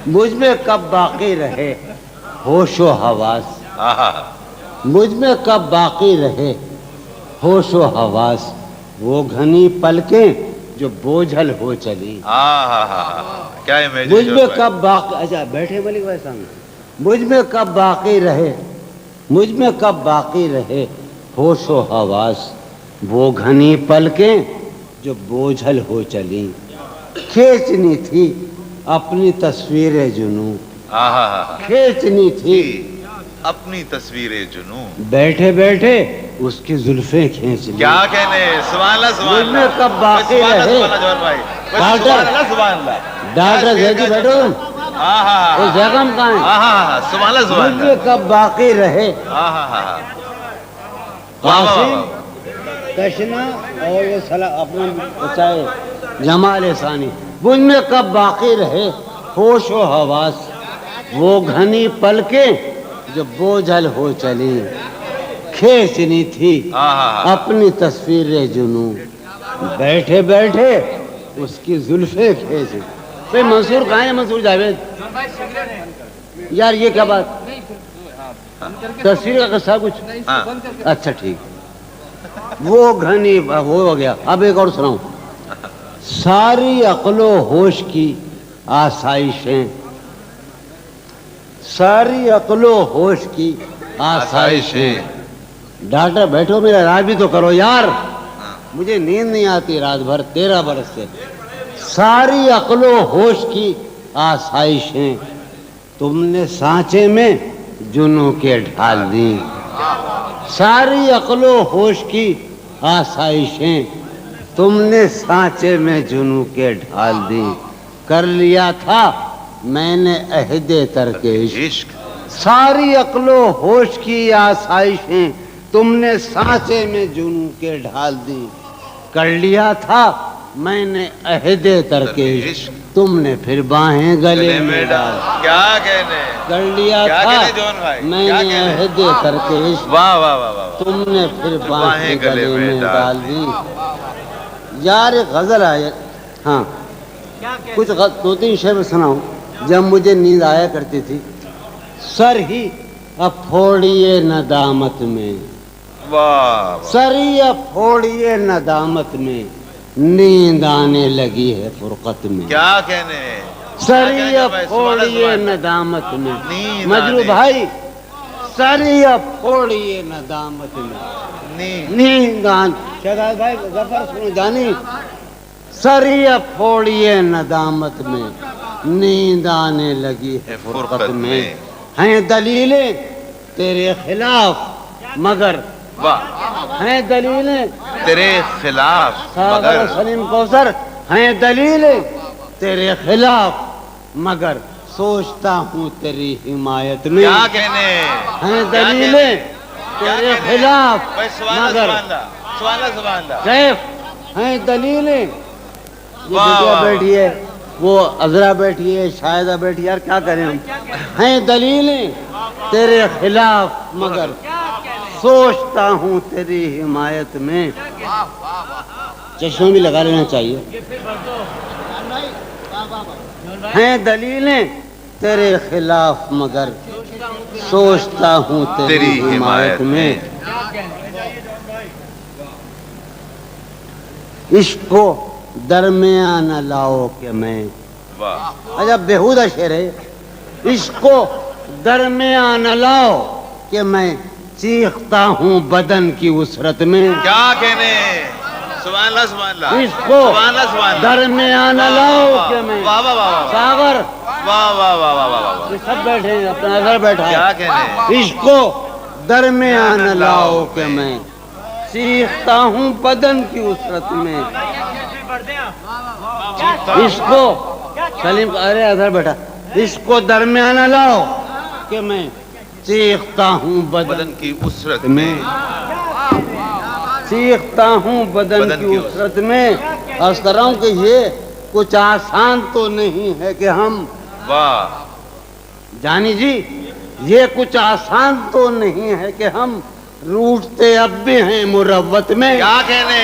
مجھ میں کب باقی رہے ہوش و حواس، مجھ میں کب باقی رہے ہوش و حواس، وہ گھنی پلکیں جو بوجھل ہو چلی. کیا مجھ میں کب باقی، اچھا بیٹھے ملک بھائی سامنے. مجھ میں کب باقی رہے، مجھ میں کب باقی رہے ہوش و حواس، وہ گھنی پلکیں جو بوجھل ہو چلی. کھینچنی تھی اپنی تصویر جنوں، کھینچنی تھی اپنی تصویر جنوں، بیٹھے بیٹھے اس کی زلفیں کھینچ لی. کیا کہنے. سبحان اللہ سبحان مجھ میں اللہ. کب باقی رہے. ڈاکٹر زیدی بیٹھو تم، وہ جگم کہاں ہے. سبحان اللہ سبحان مجھ میں اللہ. کب باقی رہے قاسم تشنا اور وہ اپنا بچائے جمال ثانی. مجھ میں کب باقی رہے ہوش و حواس، وہ گھنی پلکیں جو بوجھل ہو چلی. کھینچنی تھی اپنی تصویر جنوں، بیٹھے بیٹھے اس کی زلفیں کھینچ. بھائی منصور کہاں ہے؟ منصور جاوید یار یہ کیا بات، تصویر کا قصہ کچھ. اچھا ٹھیک. وہ گھنی وہ ہو گیا. اب ایک اور سناؤں. ساری عقل و ہوش کی آسائشیں، ساری عقل و ہوش کی آسائشیں. ڈاکٹر بیٹھو میرا رات بھی تو کرو یار، مجھے نیند نہیں آتی رات بھر 13 برس سے. ساری عقل و ہوش کی آسائشیں تم نے سانچے میں جنوں کے ڈھال دیں. ساری عقل و ہوش کی آسائشیں تم نے سانچے میں جنوں کے ڈھال دیں. کر لیا تھا میں نے عہد ترک عشق، ساری عقل و ہوش کی آسائشیں تم نے سانچے میں جنوں کے ڈھال دی. کر لیا تھا میں نے عہد ترک عشق، تم نے پھر باہیں گلے میں ڈال. کیا کہنے. کر لیا تھا میں نے عہد ترک عشق، تم نے پھر باہیں گلے میں ڈال دی. یار ایک غزل آئے. ہاں کچھ 2-3 شعر سناؤں. جب مجھے نیند آیا کرتی تھی، سر ہی اب پھوڑیے ندامت میں، سر ہی اب پھوڑیے ندامت میں، نیند آنے لگی ہے فرقت میں. کیا کہنے. سر ہی اب پھوڑیے ندامت میں. مجروح بھائی سر ہی اب پھوڑیے ندامت میں، نیند آنے. شہزاد بھائی ظفر سنو جانی. سر ہی اب پھوڑیے ندامت میں، نیند آنے لگی ہے فرقت میں. ہیں دلیلیں تیرے خلاف مگر، ہیں دلیلیں تیرے خلاف مگر، سلیم کوثر ہیں دلیلیں تیرے خلاف مگر، سوچتا ہوں تیری حمایت میں. کیا کہنے. ہیں دلیلیں تیرے خلاف مگر، کیف ہیں دلیلیں. یہ بیٹیا بیٹھی ہے، وہ عذرا بیٹھی ہے، شاہدہ بیٹھی ہے. یار کیا کریں ہم. ہیں دلیلیں تیرے خلاف مگر، سوچتا ہوں تیری حمایت میں. چشمہ بھی لگا لینا چاہیے. ہیں دلیلیں تیرے خلاف مگر، سوچتا ہوں تیری حمایت میں. عشق کو درمیان لاؤ کہ میں، عجب بےہودہ شعر ہے. عشق کو درمیان لاؤ کہ میں چیختا ہوں بدن کی وسرت میں. کیا کہنے. سبحان اللہ سبحان اللہ. عشق کو درمیان لاؤ کہ میں. ساغر یہ سب بیٹھے ہیں، اپنا نظر بیٹھا. کیا کہنے. عشق کو درمیان لاؤ کہ میں چیختا ہوں بدن کی وسرت میں. عشق کو سلیم ارے ادھر بیٹھا. عشق کو درمیان لاؤ کہ میں چیختا ہوں بدن کی وسرت میں، چیختا ہوں بدن کی وسرت میں. عرض کر رہا ہوں کہ یہ کچھ آسان تو نہیں ہے کہ ہم، جانی جی یہ کچھ آسان تو نہیں ہے کہ ہم روٹتے اب بھی ہیں مروت میں. کیا کہنے.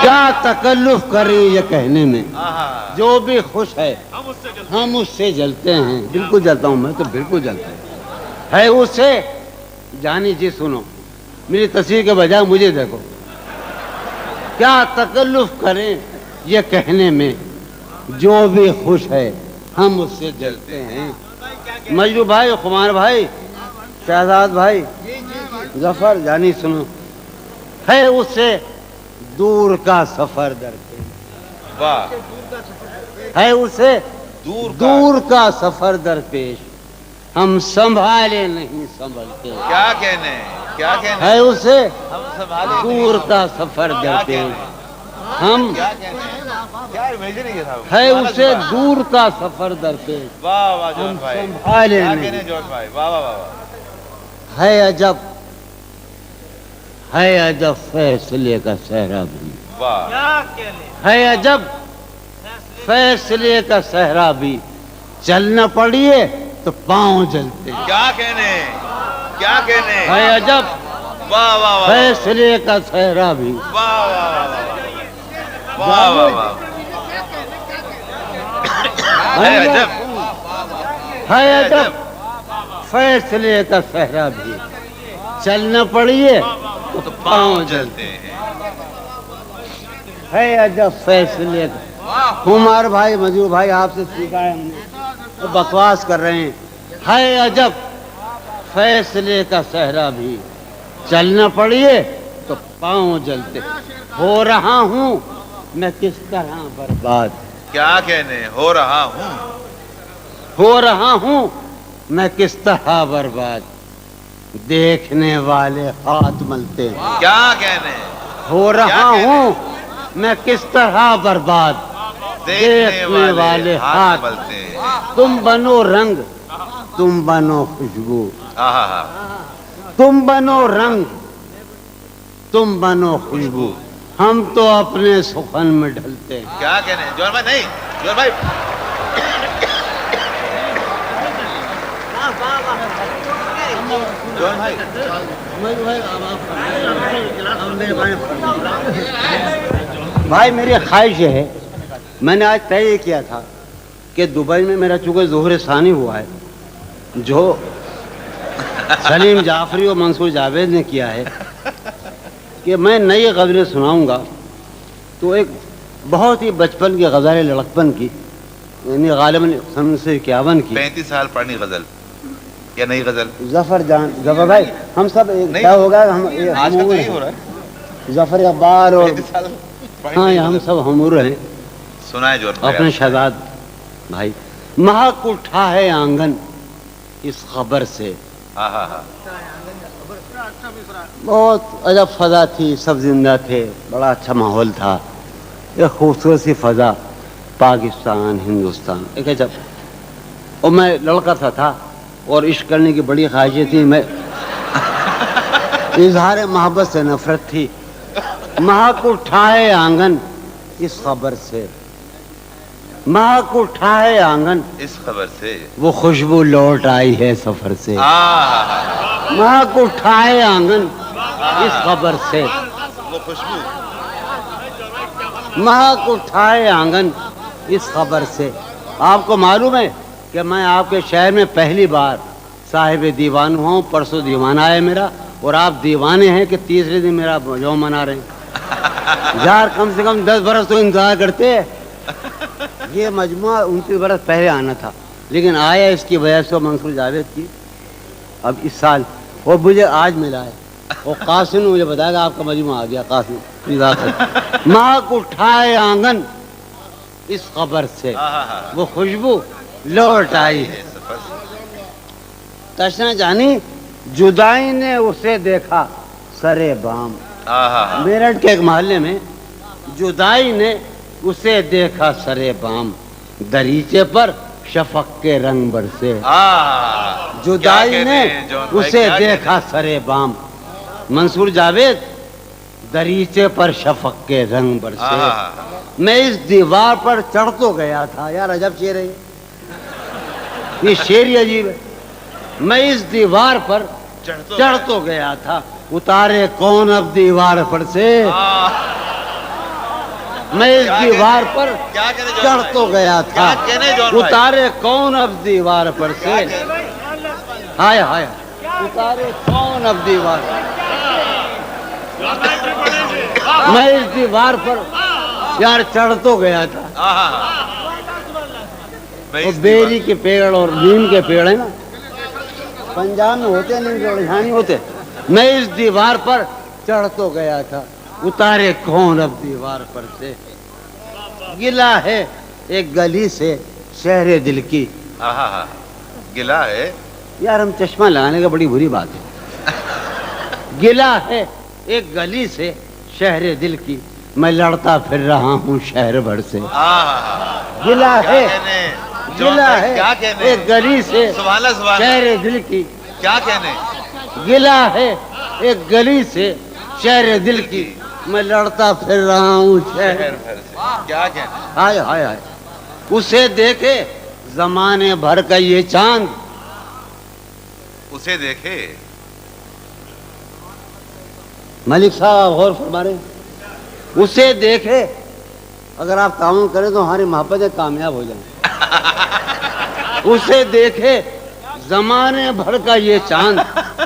کیا تکلف کریں یہ کہنے میں، آہا جو بھی خوش ہے ہم اس سے جلتے ہیں. بالکل جلتا ہوں میں تو، بالکل جلتا ہوں. ہے اس سے جانی جی سنو، میری تصویر کے بجائے مجھے دیکھو. کیا تکلف کریں یہ کہنے میں، جو بھی خوش ہے ہم اس سے جلتے ہیں. مجروح بھائی، خمار بھائی، شہزاد بھائی، ظفر جانی سنو. ہے اس سے دور کا سفر درپیش، واہ ہے اسے دور دور کا سفر درپیش، ہم سنبھالے نہیں سنبھلتے. کیا کہنے کیا کہنے ہے اسے ہم سنبھالے دور کا سفر درپیش، ہم کیا کہنے کیا امیجننگ ہے صاحب. ہے اسے دور کا سفر درپیش، واہ واہ جون بھائی، سنبھالے کیا نہیں. کہنے جون بھائی، واہ واہ واہ. ہے عجب، ہے عجب فیصلے کا صحرا بھی، واہ ہے عجب فیصلے کا صحرا بھی، چلنا پڑیے تو پاؤں جلتے. کیا کہنے کیا کہنے ہے عجب واہ واہ واہ فیصلے کا صحرا بھی، واہ واہ واہ واہ واہ. ہے عجب ہے عجب فیصلے کا صحرا بھی، چلنا پڑیے تو پاؤں جلتے. ہیں. ہے عجب فیصلے کا. عمر بھائی، مجروح بھائی، آپ سے سیکھا ہے ہم نے، تو بکواس کر رہے ہیں. ہے عجب فیصلے کا صحرا بھی، چلنا پڑیے تو پاؤں جلتے. ہو رہا ہوں میں کس طرح برباد، کیا کہنے ہو رہا ہوں ہو رہا ہوں میں کس طرح برباد، دیکھنے والے ہاتھ ملتے ہیں. کیا کہنے ہو رہا ہوں میں کس طرح برباد، دیکھنے والے ہاتھ ملتے ہیں. تم بنو رنگ، تم بنو خوشبو، آہا تم بنو رنگ، تم بنو خوشبو، ہم تو اپنے سخن میں ڈھلتے ہیں. کیا کہنے جون بھائی، نہیں جون بھائی جون بھائی بھائی میری خواہش یہ ہے، میں نے آج طے یہ کیا تھا کہ دبئی میں میرا چونکہ ظہور ثانی ہوا ہے، جو سلیم جعفری اور منصور جاوید نے کیا ہے، کہ میں نئی غزلیں سناؤں گا. تو ایک بہت ہی بچپن کی غزل لڑکپن کی، یعنی غالباً 1951 کی. 35 سال پڑھنی غزل یا نئی غزل؟ ظفر جان، ظفر بھائی ہم سب ایک طے ہوگا، ہم آج کل تو نہیں ہو رہا ہے. ظفر اقبال اور 35 سال ہاں ہم سب ہمور ہیں. سنائے جون بھائی. اپنے شہزاد بھائی. مہک اٹھا ہے آنگن اس خبر سے، آہا بہت عجب فضا تھی، سب زندہ تھے، بڑا اچھا ماحول تھا، ایک خوبصورت سی فضا، پاکستان ہندوستان ایک عجب. اور میں لڑکا سا تھا اور عشق کرنے کی بڑی خواہشیں تھی، میں اظہار محبت سے نفرت تھی. مہک اٹھائے آنگن اس خبر سے، مہک اٹھائے آنگن اس خبر سے، وہ خوشبو لوٹ آئی ہے سفر سے. آہا مہک اٹھائے آنگن اس خبر سے، وہ خوشبو. مہک اٹھائے آنگن اس خبر سے. آپ کو معلوم ہے کہ میں آپ کے شہر میں پہلی بار صاحب دیوان ہوا ہوں. پرسوں دیوان آیا میرا، اور آپ دیوانے ہیں کہ تیسرے دن میرا یوم منا رہے ہیں. یار کم سے کم 10 برس تو انتظار کرتے. یہ مجموعہ 29 برس پہلے آنا تھا، لیکن آیا اس کی وجہ سے منصور جاوید کی اب اس سال، اور مجھے آج ملا ہے. اور قاسم نے مجھے بتایا کہ آپ کا مجموعہ آ گیا. قاسم مہک اٹھائے آنگن اس خبر سے، وہ خوشبو لوٹ آئی ہے. تشنا جانی جدائی نے اسے دیکھا سرے بام. میرٹھ کے ایک محلے میں جدائی نے اسے دیکھا سرے بام، دریچے پر شفق کے رنگ برسے. جدائی نے اسے دیکھا سرے بام. منصور جاوید دریچے پر شفق کے رنگ برسے. میں اس دیوار پر چڑھ تو گیا تھا. یار عجب شعر ہے یہ شعر ہی عجیب ہے. میں اس دیوار پر چڑھ تو گیا تھا، اتارے کون اب دیوار پر سے، میں اس دیوار پر کیا کہنے جون چڑھ بھائی؟ تو گیا تھا، کیا کہنے جون بھائی؟ اتارے کون اب دیوار پر سے، ہائے ہائے اتارے کون اب دیوار پر، میں اس دیوار پر یار چڑھ تو گیا تھا۔ میں وہ اس بیری کے پیڑ اور نیم کے پیڑ ہیں نا، پنجاب میں ہوتے نہیں، جو یہاں نہیں ہوتے، میں اس دیوار پر چڑھ تو گیا تھا، اتارے کون اب دیوار پر سے، گلا ہے ایک گلی سے شہر دل کی۔ گلا ہے یار ہم چشمہ لگانے کا بڑی بری بات ہے، گلا ہے ایک گلی سے شہر دل کی، میں لڑتا پھر رہا ہوں شہر بھر سے، گلا ہے گلا ہے کیا کہنے ایک گلی سے سبحان اللہ سبحان اللہ شہر دل کی، کیا کہنے گلا ہے ایک گلی سے شہر دل کی، میں لڑتا پھر رہا ہوں شہر، شہر بھر سے کیا کہنے ہائے ہائے ہائے اسے دیکھے زمانے بھر کا یہ چاند، اسے دیکھے ملک صاحب غور فرما رہے ہیں، اسے دیکھے، اگر آپ تعاون کریں تو ہماری محبتیں کامیاب ہو جائیں، اسے دیکھے زمانے بھر کا یہ چاند،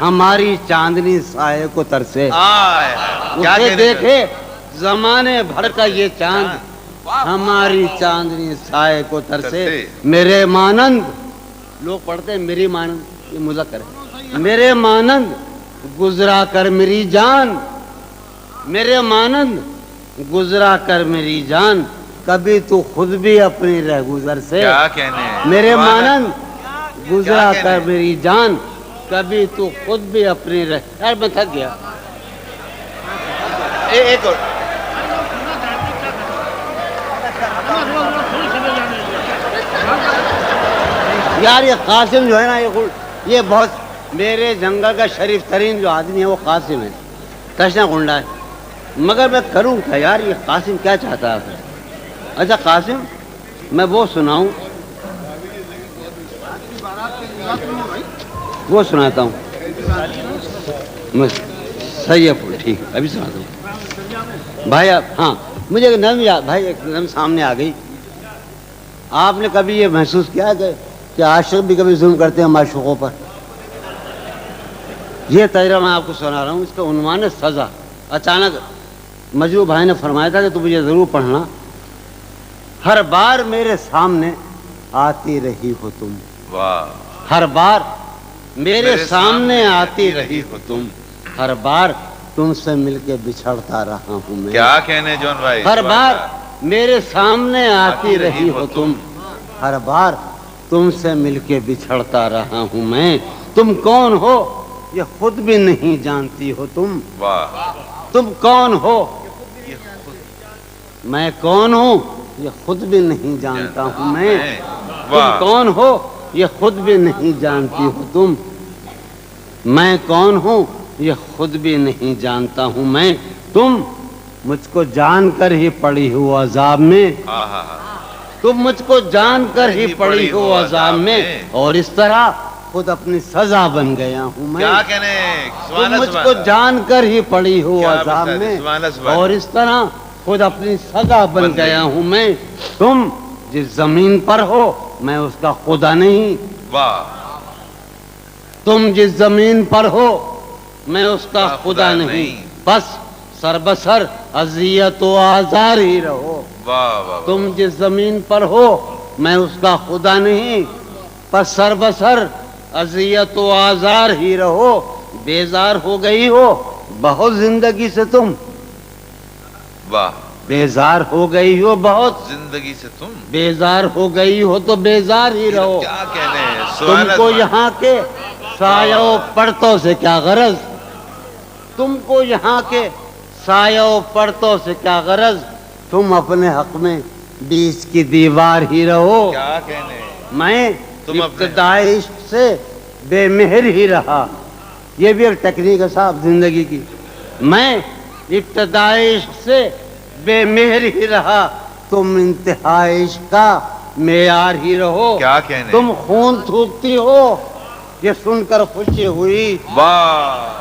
ہماری چاندنی سائے کو ترسے، کیا اسے کہنے دیکھے زمانے بھر کا یہ چاند، ہماری چاندنی سائے کو ترسے، میرے مانند، لوگ پڑھتے ہیں میری مانند، یہ مذکر ہے، میرے مانند گزرا کر میری جان، میرے مانند گزرا کر میری جان، کبھی تو خود بھی اپنی رہ گزر سے، کیا کہنے میرے مانند گزرا کیا کر کہنے؟ میری جان، کبھی تو خود بھی اپنی رہ، یار میں تھک گیا، ایک اور یار یہ قاسم جو ہے نا، یہ بہت میرے جنگل کا شریف ترین جو آدمی ہے وہ قاسم ہے، تشنا گنڈا ہے، مگر میں کروں کیا یار، یہ قاسم کیا چاہتا ہے آخر؟ اچھا قاسم میں وہ سناؤں، وہ سناتا ہوں، صحیح ہے ٹھیک ہے ابھی سناتا ہوں بھائی، ہاں مجھے ایک نظم یاد، بھائی ایک نظم سامنے آ گئی، آپ نے کبھی یہ محسوس کیا ہے کہ عاشق بھی کبھی ظلم کرتے ہیں معشوقوں پر؟ یہ تجربہ میں آپ کو سنا رہا ہوں، اس کا عنوان ہے سزا۔ اچانک مجروح بھائی نے فرمایا تھا کہ تم مجھے ضرور پڑھنا، ہر بار میرے سامنے آتی رہی ہو تم، واہ ہر بار میرے سامنے آتی رہی ہو تم، ہر بار تم سے مل کے بچھڑتا رہا ہوں میں، کیا کہنے جون بھائی ہر بار میرے سامنے آتی رہی ہو تم، ہر بار تم سے مل کے بچھڑتا رہا ہوں میں، تم کون ہو یہ خود بھی نہیں جانتی ہو تم، واہ تم کون ہو میں کون ہوں یہ خود بھی نہیں جانتا ہوں میں، تم واہ کون ہو یہ خود بھی نہیں جانتی ہو تم، میں کون ہوں یہ خود بھی نہیں جانتا ہوں میں، تم مجھ کو جان کر ہی پڑی ہو عذاب میں، تم مجھ کو جان کر ہی پڑی ہو عذاب میں، اور اس طرح خود اپنی سزا بن گیا ہوں میں، کیا کہنے تم مجھ کو جان کر ہی پڑی ہو کیا عذاب بات ہے، میں، سبحان اللہ، سبحان اور اس طرح خود اپنی سزا بن گیا ہوں میں، تم جس زمین پر ہو میں اس کا خدا نہیں، واہ تم جس زمین پر ہو میں اس کا خدا نہیں، بس سر بسر اذیت و آزار ہی رہو، واہ واہ تم جس زمین پر ہو میں اس کا خدا نہیں، بس سر بسر اذیت و آزار ہی رہو، بیزار ہو گئی ہو بہت زندگی سے تم، واہ بیزار ہو گئی ہو بہت، زندگی سے تم بیزار ہو گئی ہو تو بیزار ہی رہو، کیا کہنے تم کو یہاں کے سایہ و پرتوں سے کیا غرض، تم کو یہاں کے سایہ و پرتوں سے کیا غرض، تم اپنے حق میں بیچ کی دیوار ہی رہو، کیا کہنے میں تم اپنے ابتدائی عشق سے بے مہر ہی رہا، یہ بھی ایک ٹیکنیک ہے صاحب زندگی کی، میں ابتدائی عشق سے بے مہر ہی رہا، تم انتہائی عشق کا معیار ہی رہو، کیا کہنے تم خون تھوکتی ہو یہ سن کر خوشی ہوئی، واہ